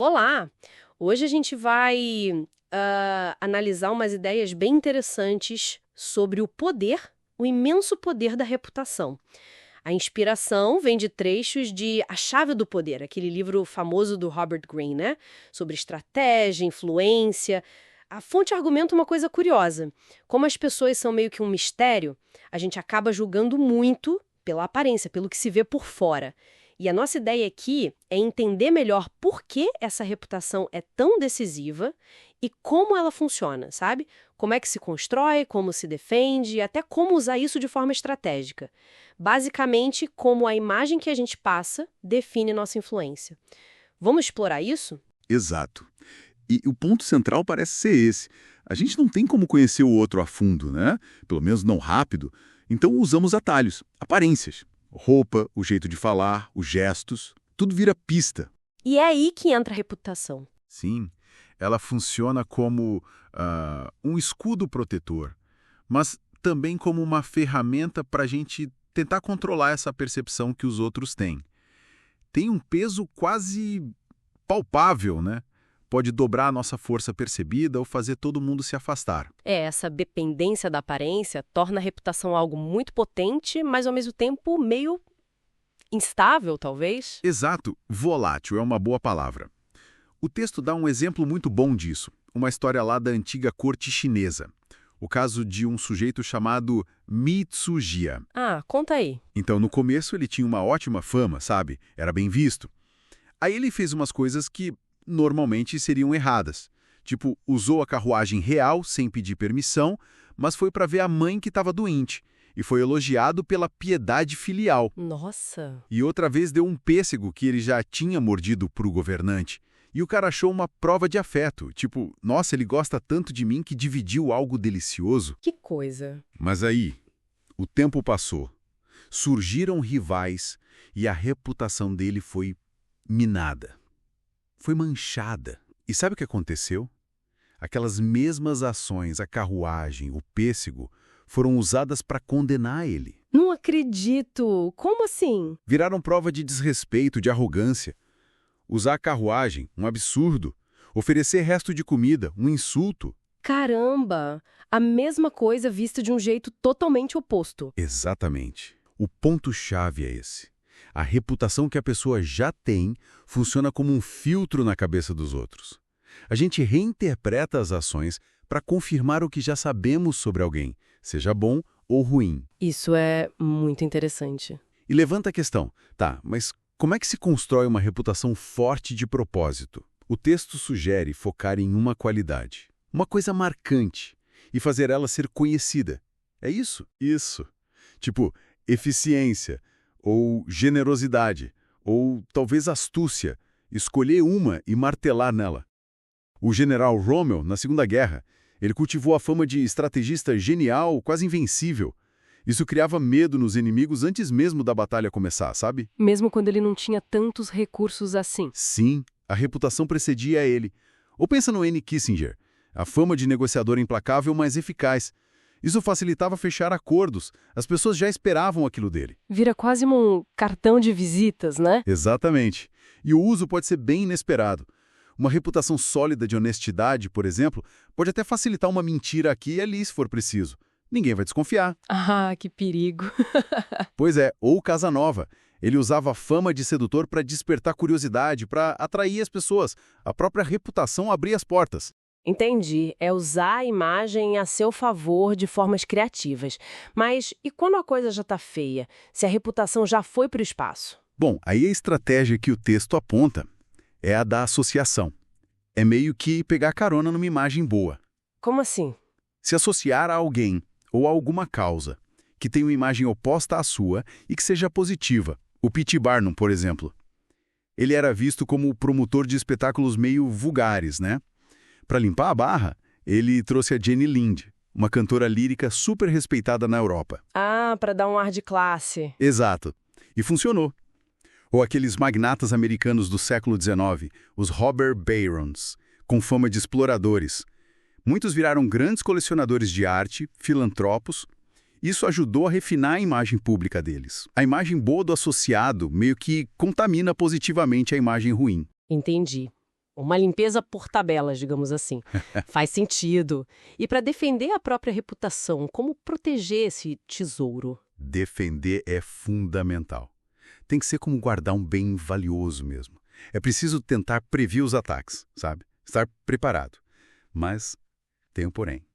Olá! Hoje a gente vai analisar umas ideias bem interessantes sobre o poder, o imenso poder da reputação. A inspiração vem de trechos de A Chave do Poder, aquele livro famoso do Robert Greene, né? Sobre estratégia, influência. A fonte argumenta uma coisa curiosa. Como as pessoas são meio que um mistério, a gente acaba julgando muito pela aparência, pelo que se vê por fora. E a nossa ideia aqui é entender melhor por que essa reputação é tão decisiva e como ela funciona, sabe? Como é que se constrói, como se defende e até como usar isso de forma estratégica. Basicamente, como a imagem que a gente passa define nossa influência. Vamos explorar isso? Exato. E o ponto central parece ser esse. A gente não tem como conhecer o outro a fundo, né? Pelo menos não rápido. Então usamos atalhos, aparências. Roupa, o jeito de falar, os gestos, tudo vira pista. E é aí que entra a reputação. Sim, ela funciona como um escudo protetor, mas também como uma ferramenta para a gente tentar controlar essa percepção que os outros têm. Tem um peso quase palpável, né? Pode dobrar a nossa força percebida ou fazer todo mundo se afastar. Essa dependência da aparência torna a reputação algo muito potente, mas ao mesmo tempo meio instável, talvez. Exato, volátil é uma boa palavra. O texto dá um exemplo muito bom disso, uma história lá da antiga corte chinesa. O caso de um sujeito chamado Mi Tzu-jia. Ah, conta aí. Então, no começo, ele tinha uma ótima fama, sabe? Era bem visto. Aí ele fez umas coisas que normalmente seriam erradas. Tipo, usou a carruagem real sem pedir permissão, mas foi para ver a mãe que estava doente. E foi elogiado pela piedade filial. Nossa! E outra vez deu um pêssego que ele já tinha mordido para o governante. E o cara achou uma prova de afeto. Tipo, nossa, ele gosta tanto de mim que dividiu algo delicioso. Que coisa! Mas aí, o tempo passou. Surgiram rivais e a reputação dele foi minada. Foi manchada. E sabe o que aconteceu? Aquelas mesmas ações, a carruagem, o pêssego, foram usadas para condenar ele. Não acredito! Como assim? Viraram prova de desrespeito, de arrogância. Usar a carruagem, um absurdo. Oferecer resto de comida, um insulto. Caramba! A mesma coisa vista de um jeito totalmente oposto. Exatamente. O ponto-chave é esse. A reputação que a pessoa já tem funciona como um filtro na cabeça dos outros. A gente reinterpreta as ações para confirmar o que já sabemos sobre alguém, seja bom ou ruim. Isso é muito interessante. E levanta a questão, tá, mas como é que se constrói uma reputação forte de propósito? O texto sugere focar em uma qualidade, uma coisa marcante, e fazer ela ser conhecida. É isso? Isso. Tipo, eficiência, ou generosidade, ou talvez astúcia, escolher uma e martelar nela. O general Rommel, na Segunda Guerra, ele cultivou a fama de estrategista genial, quase invencível. Isso criava medo nos inimigos antes mesmo da batalha começar, sabe? Mesmo quando ele não tinha tantos recursos assim. Sim, a reputação precedia ele. Ou pensa no Henry Kissinger, a fama de negociador implacável, mas eficaz. Isso facilitava fechar acordos. As pessoas já esperavam aquilo dele. Vira quase um cartão de visitas, né? Exatamente. E o uso pode ser bem inesperado. Uma reputação sólida de honestidade, por exemplo, pode até facilitar uma mentira aqui e ali se for preciso. Ninguém vai desconfiar. Ah, que perigo. Pois é, ou Casanova. Ele usava a fama de sedutor para despertar curiosidade, para atrair as pessoas. A própria reputação abria as portas. Entendi. É usar a imagem a seu favor de formas criativas. Mas e quando a coisa já está feia? Se a reputação já foi para o espaço? Bom, aí a estratégia que o texto aponta é a da associação. É meio que pegar carona numa imagem boa. Como assim? Se associar a alguém ou a alguma causa que tenha uma imagem oposta à sua e que seja positiva. O P.T. Barnum, por exemplo. Ele era visto como o promotor de espetáculos meio vulgares, né? Para limpar a barra, ele trouxe a Jenny Lind, uma cantora lírica super respeitada na Europa. Ah, para dar um ar de classe. Exato. E funcionou. Ou aqueles magnatas americanos do século XIX, os Robber Barons, com fama de exploradores. Muitos viraram grandes colecionadores de arte, filantropos. Isso ajudou a refinar a imagem pública deles. A imagem boa do associado meio que contamina positivamente a imagem ruim. Entendi. Uma limpeza por tabelas, digamos assim. Faz sentido. E para defender a própria reputação, como proteger esse tesouro? Defender é fundamental. Tem que ser como guardar um bem valioso mesmo. É preciso tentar prever os ataques, sabe? Estar preparado. Mas tem um porém.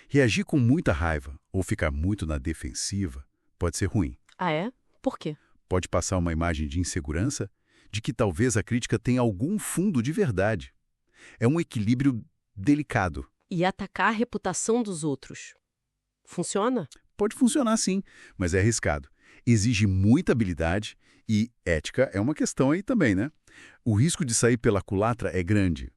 Reagir com muita raiva ou ficar muito na defensiva pode ser ruim. Ah, é? Por quê? Pode passar uma imagem de insegurança, de que talvez a crítica tenha algum fundo de verdade. É um equilíbrio delicado. E atacar a reputação dos outros. Funciona? Pode funcionar sim, mas é arriscado. Exige muita habilidade e ética é uma questão aí também, né? O risco de sair pela culatra é grande.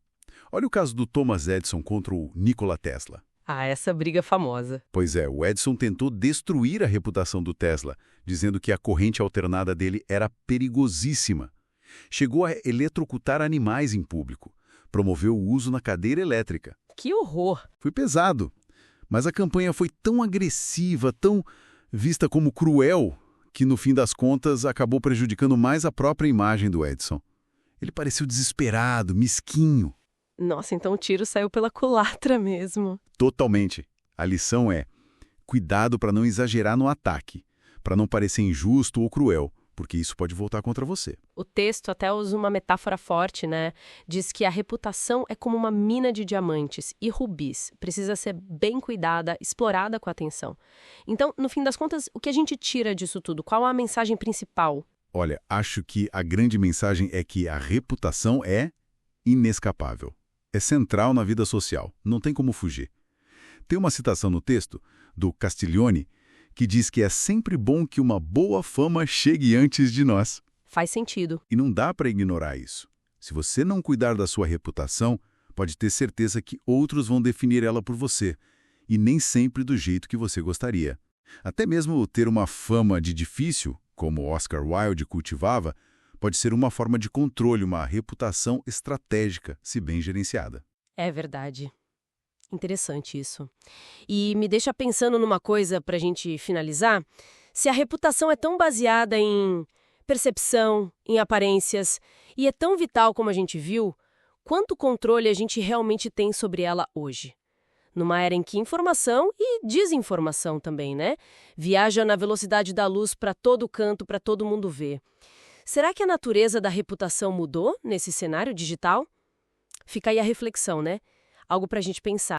Olha o caso do Thomas Edison contra o Nikola Tesla. Ah, essa briga é famosa. Pois é, o Edison tentou destruir a reputação do Tesla, dizendo que a corrente alternada dele era perigosíssima. Chegou a eletrocutar animais em público. Promoveu o uso na cadeira elétrica. Que horror! Foi pesado. Mas a campanha foi tão agressiva, tão vista como cruel, que no fim das contas acabou prejudicando mais a própria imagem do Edison. Ele pareceu desesperado, mesquinho. Nossa, então o tiro saiu pela culatra mesmo. Totalmente. A lição é: cuidado para não exagerar no ataque, para não parecer injusto ou cruel, porque isso pode voltar contra você. O texto até usa uma metáfora forte, né? Diz que a reputação é como uma mina de diamantes e rubis. Precisa ser bem cuidada, explorada com atenção. Então, no fim das contas, o que a gente tira disso tudo? Qual a mensagem principal? Olha, acho que a grande mensagem é que a reputação é inescapável. É central na vida social, não tem como fugir. Tem uma citação no texto, do Castiglione, que diz que é sempre bom que uma boa fama chegue antes de nós. Faz sentido. E não dá para ignorar isso. Se você não cuidar da sua reputação, pode ter certeza que outros vão definir ela por você, e nem sempre do jeito que você gostaria. Até mesmo ter uma fama de difícil, como Oscar Wilde cultivava, pode ser uma forma de controle, uma reputação estratégica, se bem gerenciada. É verdade. Interessante isso. E me deixa pensando numa coisa para a gente finalizar. Se a reputação é tão baseada em percepção, em aparências, e é tão vital como a gente viu, quanto controle a gente realmente tem sobre ela hoje? Numa era em que informação e desinformação também, né? Viaja na velocidade da luz para todo canto, para todo mundo ver. Será que a natureza da reputação mudou nesse cenário digital? Fica aí a reflexão, né? Algo para a gente pensar.